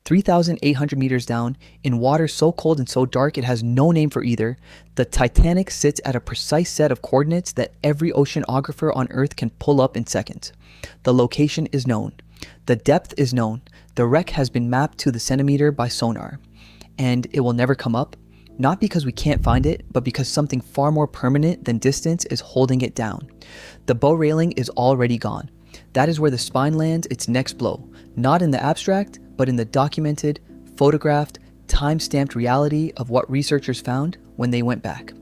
3,800 meters down, in water so cold and so dark it has no name for either, the Titanic sits at a precise set of coordinates that every oceanographer on Earth can pull up in seconds. The location is known. The depth is known. The wreck has been mapped to the centimeter by sonar. And it will never come up, not because we can't find it, but because something far more permanent than distance is holding it down. The bow railing is already gone. That is where the spine lands its next blow, not in the abstract, but in the documented, photographed, time-stamped reality of what researchers found when they went back.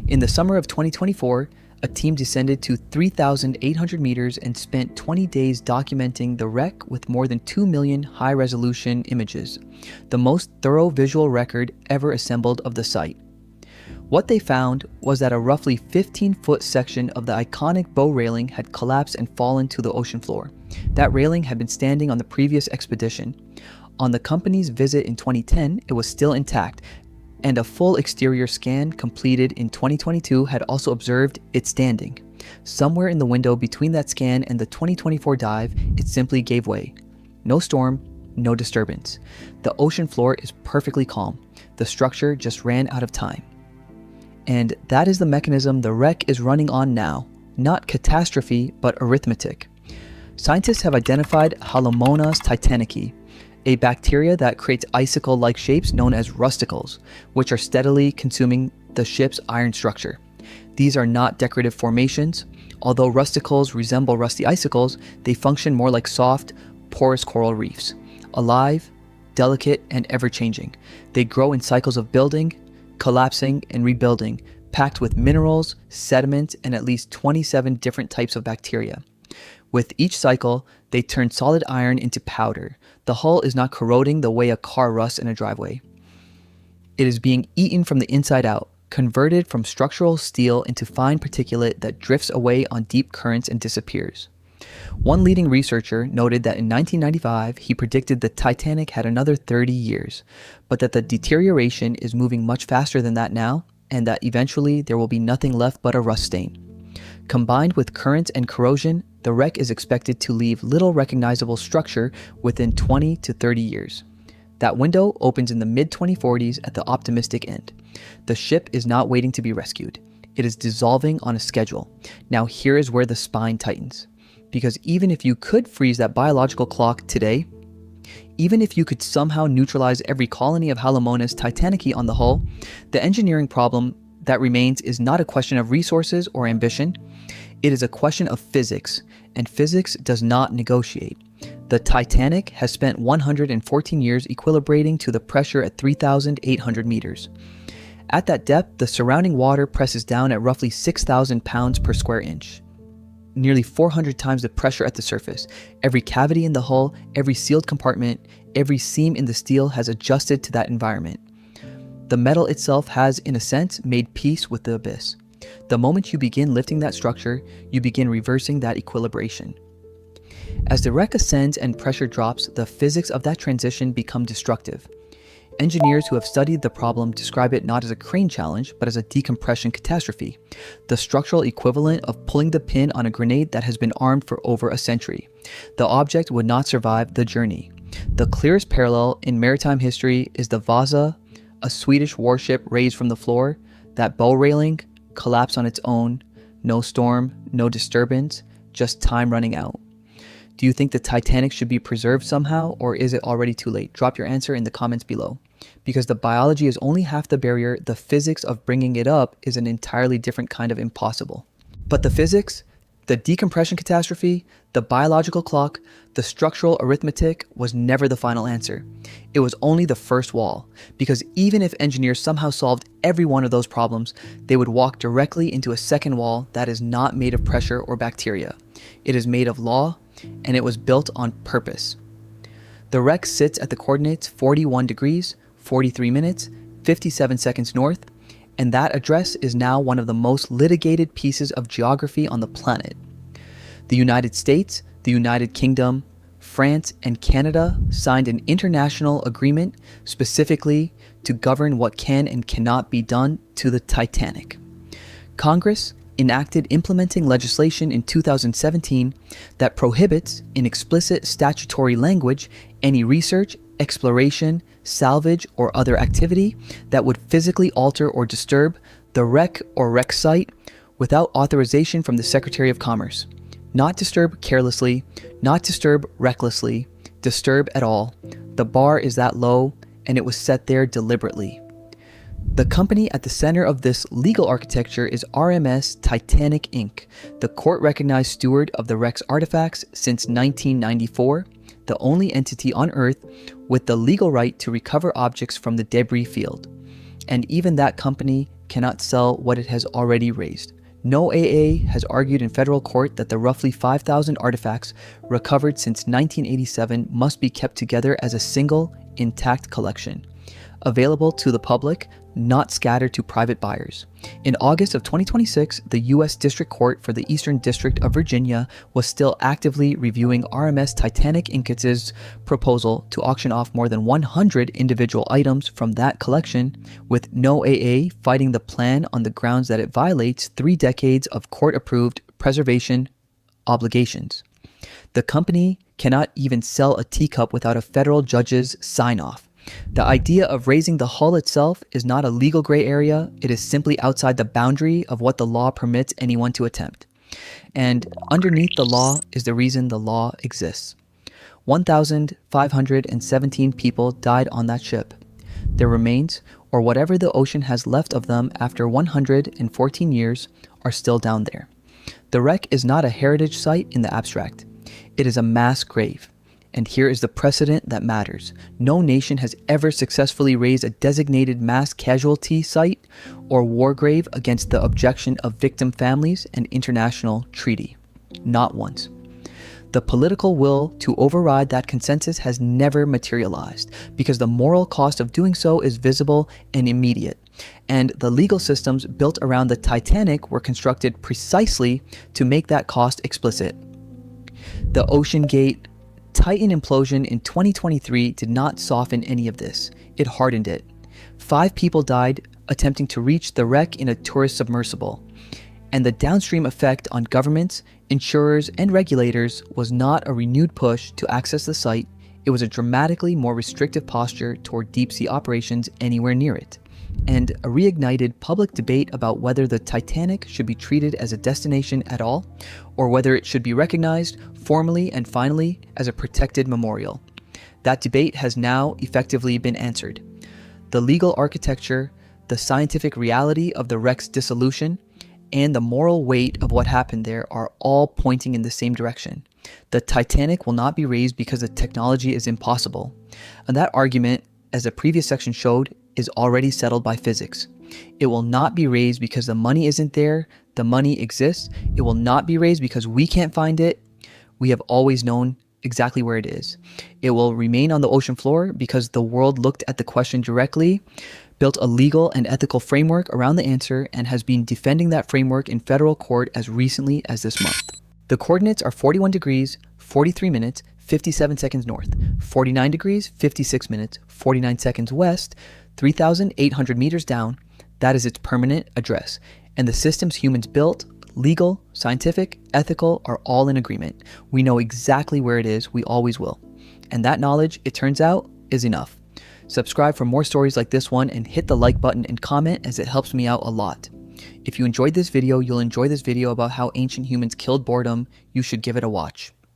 In the summer of 2024, a team descended to 3,800 meters and spent 20 days documenting the wreck with more than 2 million high-resolution images, the most thorough visual record ever assembled of the site. What they found was that a roughly 15-foot section of the iconic bow railing had collapsed and fallen to the ocean floor. That railing had been standing on the previous expedition. On the company's visit in 2010, it was still intact, and a full exterior scan completed in 2022 had also observed it standing. Somewhere in the window between that scan and the 2024 dive, it simply gave way. No storm, no disturbance. The ocean floor is perfectly calm. The structure just ran out of time. And that is the mechanism the wreck is running on now. Not catastrophe, but arithmetic. Scientists have identified Halomonas titanicae, a bacteria that creates icicle-like shapes known as rusticles, which are steadily consuming the ship's iron structure. These are not decorative formations. Although rusticles resemble rusty icicles, they function more like soft, porous coral reefs, alive, delicate, and ever-changing. They grow in cycles of building, collapsing, and rebuilding, packed with minerals, sediment, and at least 27 different types of bacteria. With each cycle, they turn solid iron into powder. The hull is not corroding the way a car rusts in a driveway. It is being eaten from the inside out, converted from structural steel into fine particulate that drifts away on deep currents and disappears. One leading researcher noted that in 1995, he predicted the Titanic had another 30 years, but that the deterioration is moving much faster than that now, and that eventually there will be nothing left but a rust stain. Combined with currents and corrosion, the wreck is expected to leave little recognizable structure within 20 to 30 years. That window opens in the mid-2040s at the optimistic end. The ship is not waiting to be rescued. It is dissolving on a schedule. Now here is where the spine tightens. Because even if you could freeze that biological clock today, even if you could somehow neutralize every colony of Halomonas titanicae on the hull, the engineering problem that remains is not a question of resources or ambition. It is a question of physics, and physics does not negotiate. The Titanic has spent 114 years equilibrating to the pressure at 3,800 meters. At that depth, the surrounding water presses down at roughly 6,000 pounds per square inch. Nearly 400 times the pressure at the surface. Every cavity in the hull, every sealed compartment, every seam in the steel has adjusted to that environment. The metal itself has, in a sense, made peace with the abyss. The moment you begin lifting that structure, you begin reversing that equilibration. As the wreck ascends and pressure drops, the physics of that transition become destructive. Engineers who have studied the problem describe it not as a crane challenge, but as a decompression catastrophe, the structural equivalent of pulling the pin on a grenade that has been armed for over a century. The object would not survive the journey. The clearest parallel in maritime history is the Vasa, a Swedish warship raised from the floor. That bow railing collapsed on its own. No storm, no disturbance, just time running out. Do you think the Titanic should be preserved somehow, or is it already too late? Drop your answer in the comments below. Because the biology is only half the barrier, the physics of bringing it up is an entirely different kind of impossible. But the physics, the decompression catastrophe, the biological clock, the structural arithmetic was never the final answer. It was only the first wall, because even if engineers somehow solved every one of those problems, they would walk directly into a second wall that is not made of pressure or bacteria. It is made of law, and it was built on purpose. The wreck sits at the coordinates 41 degrees, 43 minutes, 57 seconds north, and that address is now one of the most litigated pieces of geography on the planet. The United States, the United Kingdom, France, and Canada signed an international agreement specifically to govern what can and cannot be done to the Titanic. Congress enacted implementing legislation in 2017 that prohibits, in explicit statutory language, any research, exploration, salvage, or other activity that would physically alter or disturb the wreck or wreck site without authorization from the Secretary of Commerce. Not disturb carelessly, not disturb recklessly, disturb at all. The bar is that low, and it was set there deliberately. The company at the center of this legal architecture is RMS Titanic Inc., the court-recognized steward of the wreck's artifacts since 1994, the only entity on Earth with the legal right to recover objects from the debris field. And even that company cannot sell what it has already raised. No AA has argued in federal court that the roughly 5,000 artifacts recovered since 1987 must be kept together as a single, intact collection, available to the public, not scattered to private buyers. In August of 2026, the U.S. District Court for the Eastern District of Virginia was still actively reviewing RMS Titanic Inc.'s proposal to auction off more than 100 individual items from that collection, with no AA fighting the plan on the grounds that it violates 3 decades of court-approved preservation obligations. The company cannot even sell a teacup without a federal judge's sign-off. The idea of raising the hull itself is not a legal gray area, it is simply outside the boundary of what the law permits anyone to attempt. And underneath the law is the reason the law exists. 1,517 people died on that ship. Their remains, or whatever the ocean has left of them after 114 years, are still down there. The wreck is not a heritage site in the abstract. It is a mass grave. And here is the precedent that matters. No nation has ever successfully raised a designated mass casualty site or war grave against the objection of victim families and international treaty. Not once. The political will to override that consensus has never materialized because the moral cost of doing so is visible and immediate. And the legal systems built around the Titanic were constructed precisely to make that cost explicit. The Ocean Gate Titan implosion in 2023 did not soften any of this. It hardened it. 5 people died attempting to reach the wreck in a tourist submersible. And the downstream effect on governments, insurers, and regulators was not a renewed push to access the site. It was a dramatically more restrictive posture toward deep-sea operations anywhere near it, and a reignited public debate about whether the Titanic should be treated as a destination at all, or whether it should be recognized formally and finally as a protected memorial. That debate has now effectively been answered. The legal architecture, the scientific reality of the wreck's dissolution, and the moral weight of what happened there are all pointing in the same direction. The Titanic will not be raised because the technology is impossible. And that argument, as the previous section showed, is already settled by physics. It will not be raised because the money isn't there. The money exists. It will not be raised because we can't find it. We have always known exactly where it is. It will remain on the ocean floor because the world looked at the question directly, built a legal and ethical framework around the answer, and has been defending that framework in federal court as recently as this month. The coordinates are 41 degrees, 43 minutes, 57 seconds north, 49 degrees, 56 minutes, 49 seconds west, 3,800 meters down. That is its permanent address. And the systems humans built, legal, scientific, ethical, are all in agreement. We know exactly where it is. We always will. And that knowledge, it turns out, is enough. Subscribe for more stories like this one and hit the like button and comment as it helps me out a lot. If you enjoyed this video, you'll enjoy this video about how ancient humans killed boredom. You should give it a watch.